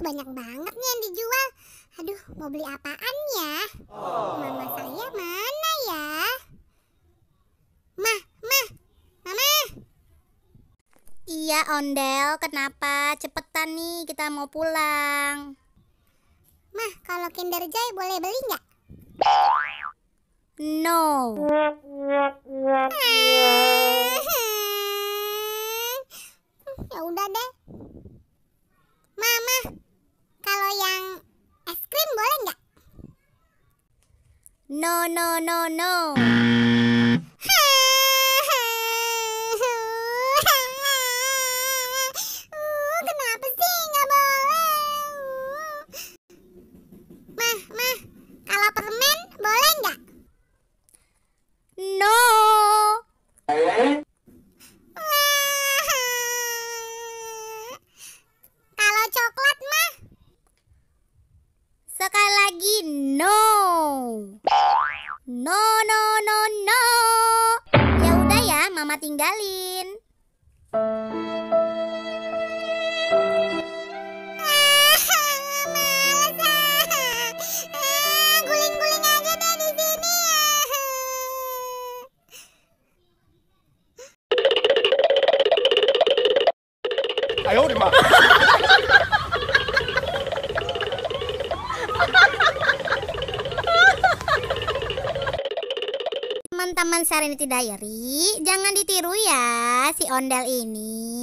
banyak banget nih yang dijual. Aduh, mau beli apaan ya? Mama saya mana ya? Mah, Mama. Iya, Ondel, kenapa? Cepetan nih, kita mau pulang. Mah, kalau Kinder Joy boleh beli nggak? No. Ya udah deh. Mama, kalau yang es krim boleh nggak? No. Kenapa sih nggak boleh? Mah, kalau permen boleh nggak? No. Kalau coklat mah? Sekali lagi, no. No. Ya udah ya, Mama tinggalin. Guling-guling aja deh di sini. Ayo deh, Mak. Teman-teman Serenity Diary, jangan ditiru ya si Ondel ini.